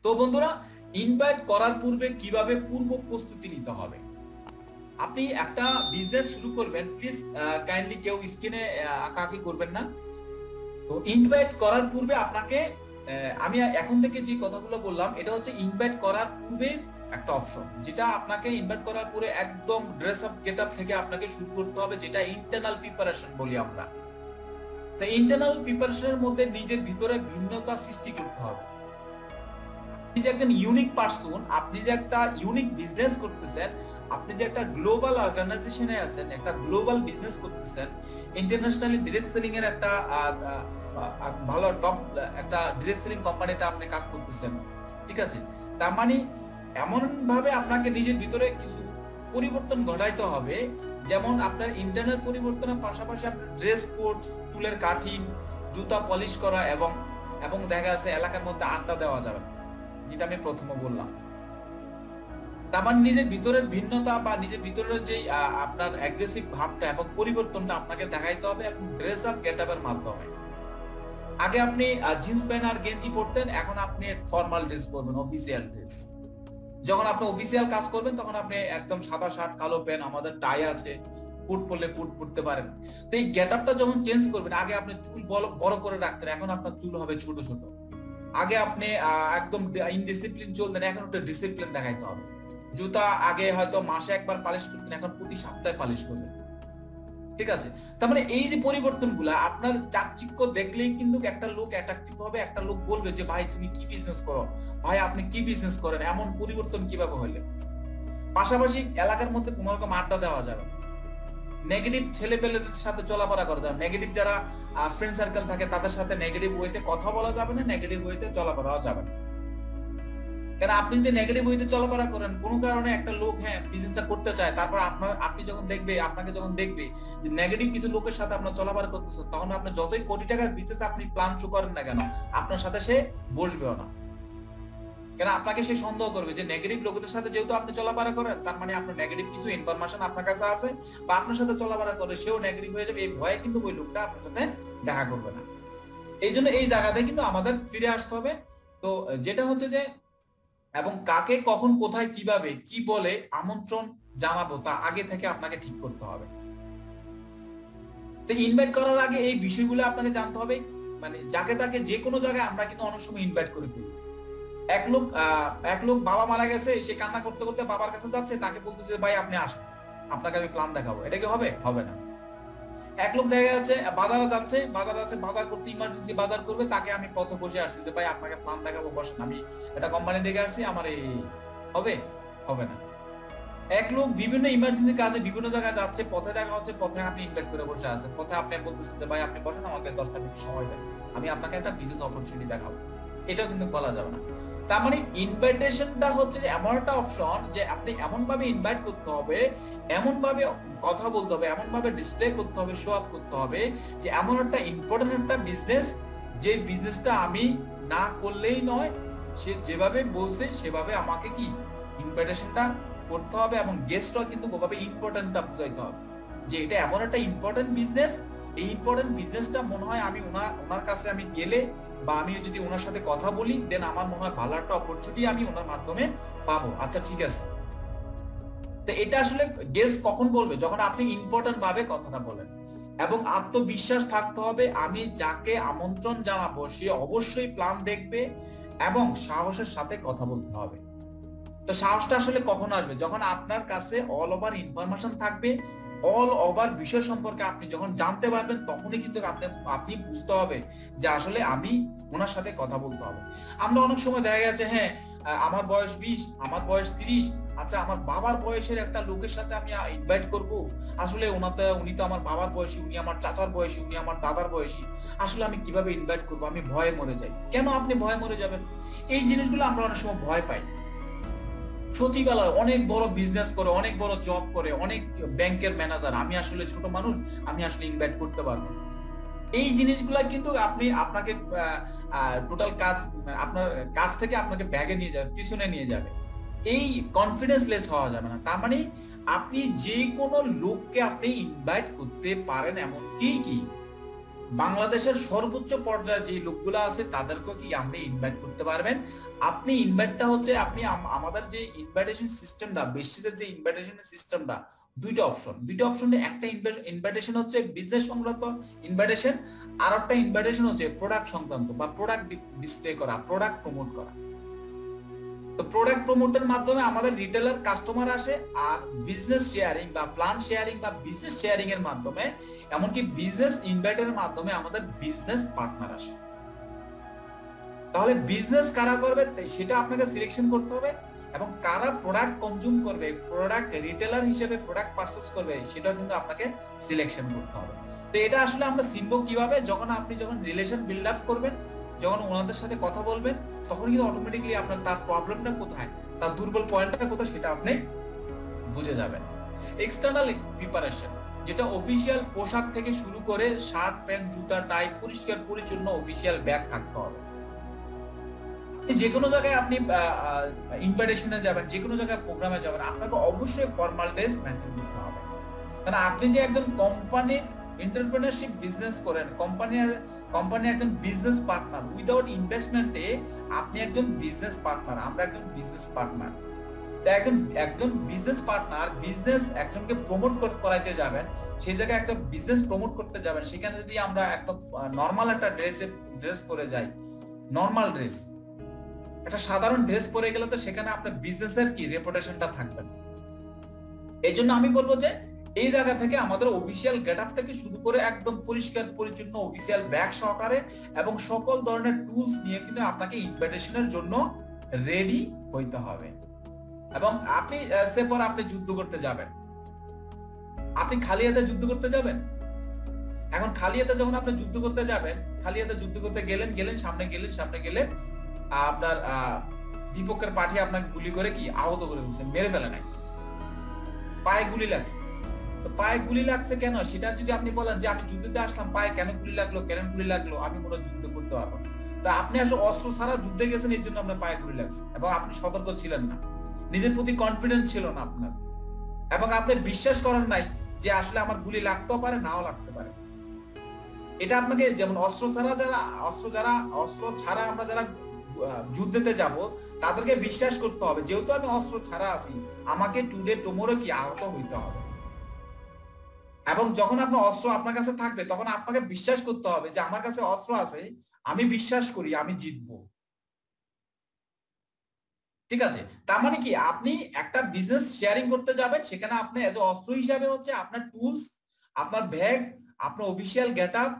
তো বন্ধুরা, ইনভাইট করার পূর্বে কিভাবে পূর্ব প্রস্তুতি নিতে হবে। আপনি একটা বিজনেস শুরু করবেন, প্লিজ কাইন্ডলি কেউ স্ক্রিনে আঁকাআঁকি করবেন না। তো ইনভাইট করার পূর্বে আপনাকে আমি এখন থেকে যে কথাগুলো বললাম এটা হচ্ছে ইনভাইট করার পূর্বে একটা অপশন, যেটা আপনাকে ইনভাইট করার পরে একদম ড্রেস আপ গেট আপ থেকে আপনাকে শুরু করতে হবে, যেটা ইন্টারনাল প্রিপারেশন বলি আমরা। তো ইন্টারনাল প্রিপারেশনের মধ্যে নিজের ভিতরে ভিন্নতা সৃষ্টি করতে হবে। আপনি যে একজন ইউনিক পারসন, আপনি যে একটা ইউনিক বিজনেস করতেছেন, আপনি যে একটা গ্লোবাল অর্গানাইজেশনে আছেন, একটা গ্লোবাল বিজনেস করতেছেন, ইন্টারন্যাশনালি ডিরেক্ট সেলিং এর একটা ভালো টপ একটা ডিরেক্ট সেলিং কোম্পানিতে আপনি কাজ করতেছেন, ঠিক আছে। তার মানে এমন ভাবে আপনাকে নিজের ভিতরে কিছু পরিবর্তন ঘটাইতে হবে, যেমন আপনার ইন্টারনাল পরিবর্তনের পাশাপাশি আপনার ড্রেস কোড, চুলের কাটিং, জুতা পলিশ করা এবং এবং দেখা যাচ্ছে এলাকার মধ্যে আড্ডা দেওয়া যাবে, যেটা আমি প্রথমে বললাম। তার মানে নিজের ভিতরের ভিন্নতা বা নিজের ভিতরের যে আপনার অ্যাগ্রেসিভ ভাবটা এবং পরিবর্তনটা আপনাকে দেখাইতে হবে এবং ড্রেস আপ গেট আপের মাধ্যমে। আগে আপনি জিন্স প্যান্ট আর গেঞ্জি পরতেন, এখন আপনি ফর্মাল ড্রেস পরবেন, অফিসিয়াল ড্রেস। যখন আপনি অফিসিয়াল কাজ করবেন তখন আপনি একদম সাদা শার্ট, কালো প্যান্ট, আমাদের টাই আছে, কোট পরলে কোট পরতে পারেন। তো এই গেট আপটা যখন চেঞ্জ করবেন, আগে আপনি চুল বড় করে রাখতেন, এখন আপনার চুল হবে ছোট ছোট। আগে আপনি একদম ইনডিসিপ্লিন চলতেন, এখন একটা ডিসিপ্লিন দেখাইতে হবে। জুতা আগে হয়তো মাসে একবার পালিশ করতেন, এখন প্রতি সপ্তাহে পালিশ করবেন, ঠিক আছে। তার মানে এই যে পরিবর্তনগুলো, আপনার চাকচিক্য দেখলেই কিন্তু একটা লোক অ্যাট্রাকটিভ হবে, একটা লোক বলবে যে ভাই তুমি কি বিজনেস করো, ভাই আপনি কি বিজনেস করেন, এমন পরিবর্তন কিভাবে হইলে। পাশাপাশি এলাকার মধ্যে কোনো রকম আড্ডা দেওয়া যাবে, নেগেটিভ ছেলেপেলেদের সাথে চলাফেরা করা যাবে, নেগেটিভ যারা ফ্রেন্ড সার্কেল থাকে তাদের সাথে নেগেটিভ ওয়েতে কথা বলা যাবে না, নেগেটিভ ওয়েতে চলাফেরাও যাবে না। কারণ আপনি যদি নেগেটিভ ওয়েতে চলাফেরা করেন, কোনো কারণে একটা লোক বিজনেসটা করতে চায়, তারপর আপনি যখন দেখবে, আপনাকে যখন দেখবে যে নেগেটিভ কিছু লোকের সাথে আপনার চলাফেরা করতেছেন, তখন আপনি যতই কোটি টাকার বিজনেস আপনি প্ল্যান শো করেন না কেন, আপনার সাথে সে বসবেও না। কেন আপনাকে সে সন্দেহ করবে যে নেগেটিভ লোকদের সাথে যেহেতু আপনি চলাফেরা করেন, তার মানে আপনার নেগেটিভ কিছু ইনফরমেশন আপনার কাছে আছে, বা আপনার সাথে চলাফেরা করে সেও নেগেটিভ হয়ে যাবে। এই ভয়ে কিন্তু ওই লোকটা আপনার সাথে দেখা করবে না। এই জন্য এই জায়গাতে কিন্তু আমাদের ফিরে আসতে হবে। তো যেটা হচ্ছে যে, এবং কাকে কখন কোথায় কিভাবে কি বলে আমন্ত্রণ জানাবো, তা আগে থেকে আপনাকে ঠিক করতে হবে। তো ইনভাইট করার আগে এই বিষয়গুলো আপনাকে জানতে হবে। মানে যাকে তাকে যে কোনো জায়গায় আমরা কিন্তু অনেক সময় ইনভাইট করে ফেলি। এক লোক বাবা মারা গেছে, সে কান্না করতে করতে বাবার কাছে যাচ্ছে, তাকে বলতেছে ভাই আপনি আসেন, আপনাকে আমি প্ল্যান দেখাবো। এটা কি হবে? হবে না। এক লোক দেখা যাচ্ছে বাজারে যাচ্ছে, বাজার করতে ইমার্জেন্সি বাজার করবে, তাকে আমি পথে বসে আসছি যে ভাই আপনাকে প্ল্যান দেখাবো, বসেন, আমি এটা কোম্পানি দেখে আসছি, আমার এই হবে হবে না। এক লোক বিভিন্ন ইমার্জেন্সি কাজে বিভিন্ন জায়গায় যাচ্ছে, পথে দেখা হচ্ছে, পথে আপনি ইনভাইট করে বসে আছেন, পথে আপনি বলতেছেন যে ভাই আপনি বসেন, আমাকে 10টা মিনিট সময় দেন, আমি আপনাকে একটা বিজনেস অপরচুনিটি দেখাবো। এটাও কিন্তু বলা যাবে না। তার মানে ইনভাইটেশনটা হচ্ছে যে এমন একটা অপশন, যে আপনি এমন ভাবে ইনভাইট করতে হবে, এমন ভাবে কথা বলতে হবে, এমন ভাবে ডিসপ্লে করতে হবে, শো আপ করতে হবে, যে এমন একটা ইম্পর্টেন্ট একটা বিজনেস, যে বিজনেসটা আমি না করলেই নয়, সে যেভাবে বলছে সেভাবে আমাকে কি ইনভাইটেশনটা করতে হবে, এবং গেস্টরা কিন্তু ওভাবে ইম্পর্টেন্টটা বুঝাইতে হবে যে এটা এমন একটা ইম্পর্টেন্ট বিজনেস, এই ইম্পর্টেন্ট বিজনেসটা মনে হয় আমি ওনার কাছে আমি গেলে, বা আমি যদি ওনার সাথে কথা বলি, দেন আমার মনে হয় ভালো একটা অপরচুনিটি আমি ওনার মাধ্যমে পাবো। আচ্ছা ঠিক আছে। তো এটা আসলে গেস্ট কখন বলবে? যখন আপনি ইম্পর্টেন্ট ভাবে কথাটা বলেন, এবং আত্মবিশ্বাস থাকতে হবে, আমি যাকে আমন্ত্রণ জানাবো সে অবশ্যই প্ল্যান দেখবে, এবং সাহসের সাথে কথা বলতে হবে। তো সাহসটা আসলে কখন আসবে? যখন আপনার কাছে অল ওভার ইনফরমেশন থাকবে, অল ওভার বিষয় সম্পর্কে আপনি যখন জানতে পারবেন, তখনই কিন্তু আপনি বুঝতে হবে যে আসলে আমি ওনার সাথে কথা বলতে হবে। আমরা অনেক সময় দেখা গেছে আমার বয়স 20, আমার বয়স 30, আচ্ছা আমার বাবার বয়সের একটা লোকের সাথে আমি ইনভাইট করব, আসলে উনি তো আমার বাবার বয়সী, উনি আমার চাচার বয়সী, উনি আমার দাদার বয়সী, আসলে আমি কিভাবে ইনভাইট করব? আমি ভয়ে মরে যাই। কেন আপনি ভয়ে মরে যাবেন? এই জিনিসগুলো আমরা অনেক সময় ভয় পাই। সচিবালয় অনেক বড় বিজনেস করে, অনেক বড় জব করে, অনেক ব্যাংকের ম্যানেজার, আমি আসলে ছোট মানুষ, আমি আসলে ইনভাইট করতে পারবো। এই জিনিসগুলা কিন্তু আপনাকে টোটাল আপনার কাজ থেকে আপনাকে ব্যাগে নিয়ে যাবে, পিছনে নিয়ে যাবে। এই কনফিডেন্স লেস হওয়া যাবে না। তার মানে আপনি যে কোনো লোককে আপনি ইনভাইট করতে পারেন, এমন কি বাংলাদেশের সর্বোচ্চ পর্যায়ে যে লোকগুলো আছে তাদেরকে কি আপনি ইনভাইট করতে পারবেন। আপনি ইনভাইটটা হচ্ছে আপনি আমাদের যে ইনভাইটেশন সিস্টেমটা, বেস্টিজের যে ইনভাইটেশন সিস্টেমটা, দুইটা অপশন, একটা ইনভাইটেশন হচ্ছে বিজনেস সংক্রান্ত ইনভাইটেশন, আর একটা ইনভাইটেশন হচ্ছে প্রোডাক্ট সংক্রান্ত বা প্রোডাক্ট ডিসপ্লে করা, প্রোডাক্ট প্রমোট করা। তো প্রোডাক্ট প্রমোটের মাধ্যমে আমাদের রিটেলার কাস্টমার আসে, আর বিজনেস শেয়ারিং বা প্ল্যান শেয়ারিং বা বিজনেস শেয়ারিং এর মাধ্যমে, এমনকি বিজনেস ইনভাইটের মাধ্যমে আমাদের বিজনেস পার্টনার আসে। তাহলে বিজনেস কারা করবে সেটা আপনাকে সিলেকশন করতে হবে, এবং কারা প্রোডাক্ট কনজিউম করবে, প্রোডাক্ট রিটেলার হিসেবে প্রোডাক্ট পারচেজ করবে, সেটা কিন্তু আপনাকে সিলেকশন করতে হবে। তো এটা আসলে আমরা চিনবো কিভাবে, যখন আপনি রিলেশন বিল্ড আপ করবেন, যখন ওনাদের সাথে কথা বলবেন, তখন কিন্তু অটোমেটিক্যালি আপনার তার প্রবলেমটা কোথায়, তার দুর্বল পয়েন্টটা কোথায়, সেটা আপনি বুঝে যাবেন। এক্সটার্নাল প্রিপারেশন, যেটা অফিসিয়াল পোশাক থেকে শুরু করে শার্ট, প্যান্ট, জুতা, টাই, পরিষ্কার পরিচ্ছন্ন অফিসিয়াল ব্যাগ থাকতে হবে। যে কোনো জায়গায় আপনি ইনভাইটেশনে যাবেন, যে কোনো জায়গায় প্রোগ্রামে যাবেন, আপনাকে অবশ্যই ফর্মাল ড্রেস মেইনটেইন করতে হবে। কারণ আপনি যে একজন কোম্পানি এন্টারপ্রেনারশিপ বিজনেস করেন, কোম্পানি একজন বিজনেস পার্টনার, উইদাউট ইনভেস্টমেন্টে আপনি একজন বিজনেস পার্টনার, আমরা একজন বিজনেস পার্টনার। একজন বিজনেস পার্টনার বিজনেস একজনকে প্রমোট করাইতে যাবেন, সেই জায়গায় একটা বিজনেস প্রমোট করতে যাবেন, সেখানে যদি আমরা একদম নর্মাল একটা ড্রেস পরে যাই, নর্মাল ড্রেস, একটা সাধারণ ড্রেস পরে গেলে তো সেখানে আপনার বিজনেসের কি রেপুটেশনটা থাকবে। এই জন্য আমি বলবো যে এই জায়গা থেকে আমাদের অফিসিয়াল গেটআপ থেকে শুরু করে একদম পরিষ্কার পরিচ্ছন্ন অফিসিয়াল ব্যাগ সহকারে এবং সকল ধরনের টুলস নিয়ে কিন্তু আপনাকে ইনভাইটেশনের জন্য রেডি হইতে হবে। এবং আপনি সেফর আপনি যুদ্ধ করতে যাবেন, আপনি খালি হাতে যুদ্ধ করতে যাবেন। এখন খালি হাতে যখন আপনি যুদ্ধ করতে যাবেন, খালি হাতে যুদ্ধ করতে গেলেন সামনে গেলেন আপনার বিপক্ষের পার্টি আপনাকে গুলি করে কি আহত করে দিচ্ছে, মেরে ফেলে নাই, পায়ে গুলি লাগছে। তো পায়ে গুলি লাগছে কেন, সেটা যদি আপনি বলেন যে আমি যুদ্ধতে আসলাম, পায়ে কেন গুলি লাগলো, আমি কোনো যুদ্ধ করতে পারবো না, তা আপনি আসলে অস্ত্র ছাড়া যুদ্ধে গেছেন, এর জন্য আপনার পায়ে গুলি লাগছে, এবং আপনি সতর্ক ছিলেন না, নিজের প্রতি কনফিডেন্ট ছিল না আপনার, এবং আপনি বিশ্বাস করেন নাই যে আসলে আমার গুলি লাগতেও পারে, নাও লাগতে পারে। এটা আপনাকে, যেমন অস্ত্র ছাড়া আমরা যারা যুদ্ধেতে যাব, তাদেরকে বিশ্বাস করতে হবে যেহেতু আমি অস্ত্র ছাড়া আছি, আমাকে টুডে টুমোরো কি আহত হইতে হবে। এবং যখন আপনার অস্ত্র আপনার কাছে থাকবে, তখন আপনাকে বিশ্বাস করতে হবে যে আমার কাছে অস্ত্র আছে, আমি বিশ্বাস করি আমি জিতবো। ঠিক আছে, তার মানে কি, আপনি একটা বিজনেস শেয়ারিং করতে যাবেন, সেখানে আপনি এজ এ অস্ত্র হিসাবে হচ্ছে আপনার টুলস, আপনার ব্যাগ, আপনার official getup,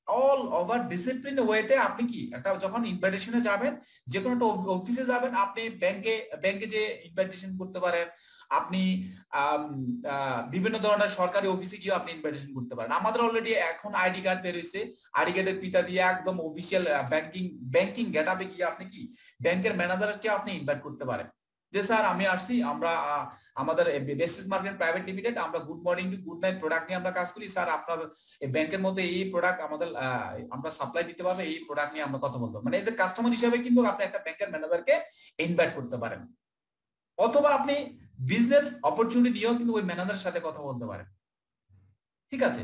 all over discipline ওয়েতে আপনি কি একটা যখন ইনভাইটেশনে যাবেন, যে কোনো একটা অফিসে যাবেন, আপনি ব্যাংকে যে ইনভাইটেশন করতে পারেন, আপনি বিভিন্ন ধরনের সরকারি অফিসে গিয়ে আপনি ইনভাইটেশন করতে পারেন। আমাদের অলরেডি এখন আইডি কার্ড বের হয়েছে, আইডি কার্ডের পিতা দিয়ে একদম অফিসিয়াল ব্যাংকিং গেটআপে গিয়ে আপনি কি ব্যাংকের ম্যানেজারকে আপনি ইনভাইট করতে পারেন যে স্যার আমি আসছি, আমরা আমাদের বেসিস মার্কেট প্রাইভেট লিমিটেড, আমরা good morning to good night product নিয়ে আমরা কাজ করি, স্যার আপনার এই ব্যাংকের মধ্যে এই প্রোডাক্ট আমাদের আমরা সাপ্লাই দিতে পারবে, এই প্রোডাক্ট নিয়ে আমরা কথা বলবো। মানে এই যে কাস্টমার হিসেবে কিন্তু আপনি একটা ব্যাংকের ম্যানেজারকে ইনভাইট করতে পারেন, অথবা আপনি বিজনেস অপরচুনিটি নিয়েও কিন্তু ওই ম্যানেজারের সাথে কথা বলতে পারেন। ঠিক আছে,